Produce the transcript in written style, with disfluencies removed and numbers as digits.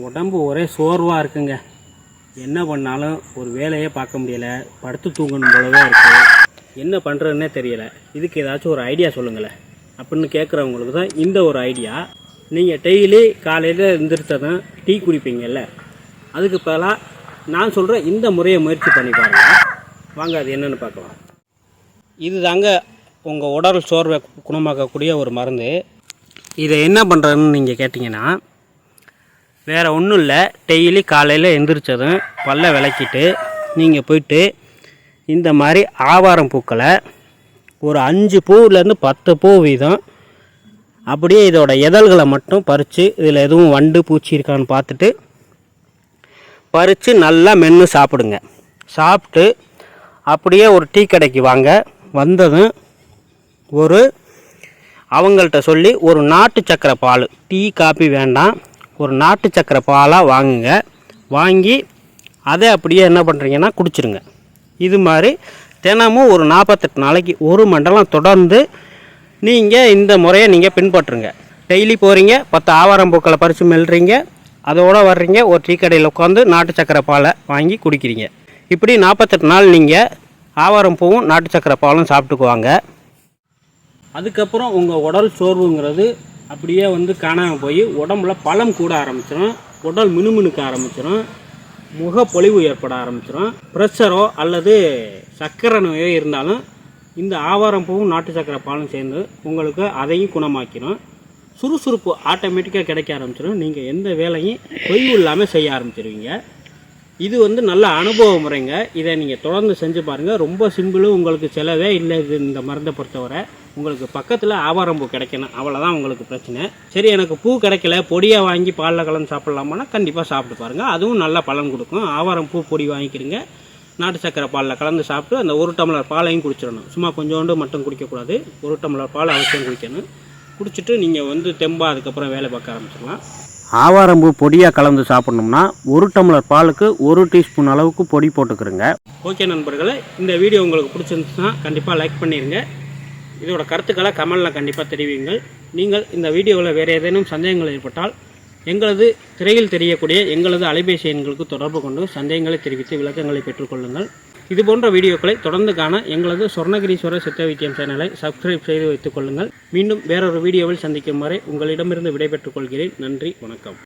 உடம்பு ஒரே சோர்வாக இருக்குங்க. என்ன பண்ணாலும் ஒரு வேலையே பார்க்க முடியலை, படுத்து தூங்கணும் போலவே இருக்குது. என்ன பண்ணுறதுன்னே தெரியலை. இதுக்கு ஏதாச்சும் ஒரு ஐடியா சொல்லுங்களேன் அப்படின்னு கேட்குறவங்களுக்கு தான் இந்த ஒரு ஐடியா. நீங்கள் டெய்லி காலையில் எழுந்திரிச்சதும் டீ குடிப்பீங்கல்ல, அதுக்கு பதிலாக நான் சொல்கிற இந்த முறையை முயற்சி பண்ணி பாருங்கள். வாங்க அது என்னென்னு பார்க்கலாம். இது தாங்க உங்கள் உடல் சோர்வை குணமாக்கக்கூடிய ஒரு மருந்து. இதை என்ன பண்ணுறதுன்னு நீங்கள் கேட்டிங்கன்னா, வேறு ஒன்றும் இல்லை. டெய்லி காலையில் எந்திரிச்சதும் பல்ல விளக்கிட்டு நீங்கள் போயிட்டு இந்த மாதிரி ஆவாரம் பூக்களை ஒரு 5 பூவிலேருந்து 10 பூ வீதம் அப்படியே இதோட இதழ்களை மட்டும் பறித்து, இதில் எதுவும் வண்டு பூச்சி இருக்கான்னு பார்த்துட்டு பறித்து நல்லா மென்று சாப்பிடுங்க. சாப்பிட்டு அப்படியே ஒரு டீ கடைக்கு வாங்க. வந்ததும் அவங்கள்ட்ட சொல்லி ஒரு நாட்டு சக்கரை பால், டீ காப்பி வேண்டாம், ஒரு நாட்டு சக்கரை பாலாக வாங்குங்க. வாங்கி அதை அப்படியே என்ன பண்ணுறீங்கன்னா குடிச்சிருங்க. இது மாதிரி தினமும் ஒரு 48 நாளைக்கு 1 மண்டலம் தொடர்ந்து நீங்கள் இந்த முறையை நீங்கள் பின்பற்றுங்க. டெய்லி போகிறீங்க, 10 ஆவாரம் பூக்களை பறித்து மெல்றீங்க, அதோடு வர்றீங்க, ஒரு டீ கடையில் உட்காந்து நாட்டு சக்கரை பாலை வாங்கி குடிக்கிறீங்க. இப்படி 48 நாள் நீங்கள் ஆவாரம் பூவும் நாட்டு சக்கரை பாலும் சாப்பிட்டுக்குவாங்க. அதுக்கப்புறம் உங்கள் உடல் சோர்வுங்கிறது அப்படியே காணாமல் போய் உடம்புல பலம் கூட ஆரம்பிச்சிடும், உடல் மினுமினுக்க ஆரம்பிச்சிடும், முகப்பொலிவு ஏற்பட ஆரம்பிச்சிடும். ப்ரெஷரோ அல்லது சர்க்கரை நோயோ இருந்தாலும் இந்த ஆவாரம் பூவும் நாட்டு சக்கரை பாலும் சேர்ந்து உங்களுக்கு அதையும் குணமாக்கிடும். சுறுசுறுப்பு ஆட்டோமேட்டிக்காக கிடைக்க ஆரம்பிச்சிடும். நீங்கள் எந்த வேலையும் தொய்வு இல்லாமல் செய்ய ஆரம்பிச்சிருவீங்க. இது நல்ல அனுபவ முறைங்க. இதை நீங்கள் தொடர்ந்து செஞ்சு பாருங்கள். ரொம்ப சிம்பிளு, உங்களுக்கு செலவே இல்லை. இது இந்த மருந்தை பொறுத்தவரை உங்களுக்கு பக்கத்தில் ஆவாரம் பூ கிடைக்கணும், அவ்வளோதான் உங்களுக்கு பிரச்சனை. சரி, எனக்கு பூ கிடைக்கல, பொடியாக வாங்கி பாலில் கலந்து சாப்பிட்லாமான்னா கண்டிப்பாக சாப்பிட்டு பாருங்கள், அதுவும் நல்ல பலன் கொடுக்கும். ஆவாரம் பூ பொடி வாங்கிக்கிறீங்க, நாட்டு சக்கரை பாலில் கலந்து சாப்பிட்டு அந்த 1 டம்ளர் பாலையும் குடிச்சிடணும். சும்மா கொஞ்சோண்டு மட்டும் குடிக்கக்கூடாது, 1 டம்ளர் பால் அவசியம் குடிக்கணும். குடிச்சிட்டு நீங்கள் தெம்பாக அதுக்கப்புறம் வேலை பார்க்க ஆரம்பிச்சிடலாம். ஆவாரம்பூ பொடியாக கலந்து சாப்பிட்ணும்னா 1 டம்ளர் பாலுக்கு 1 டீஸ்பூன் அளவுக்கு பொடி போட்டுக்கிறோங்க. ஓகே நண்பர்களே, இந்த வீடியோ உங்களுக்கு பிடிச்சிருந்துச்சுன்னா கண்டிப்பாக லைக் பண்ணிடுங்க. இதோட கருத்துக்களை கமெண்டில் கண்டிப்பாக தெரிவிங்கள். நீங்கள் இந்த வீடியோவில் வேறு ஏதேனும் சந்தேகங்கள் ஏற்பட்டால் எங்களது திரையில் தெரியக்கூடிய எங்களது அலைபேசி எண்களுக்கு தொடர்பு கொண்டு சந்தேகங்களை தெரிவித்து விளக்கங்களை பெற்றுக்கொள்ளுங்கள். இது போன்ற வீடியோக்களை தொடர்ந்து காண எங்களது சொர்ணகிரீஸ்வரர் சித்த வைத்தியம் சேனலை சப்ஸ்கிரைப் செய்து வைத்துக் கொள்ளுங்கள். மீண்டும் வேறொரு வீடியோவில் சந்திக்கும் வரை உங்களிடமிருந்து விடைபெற்றுக் கொள்கிறேன். நன்றி, வணக்கம்.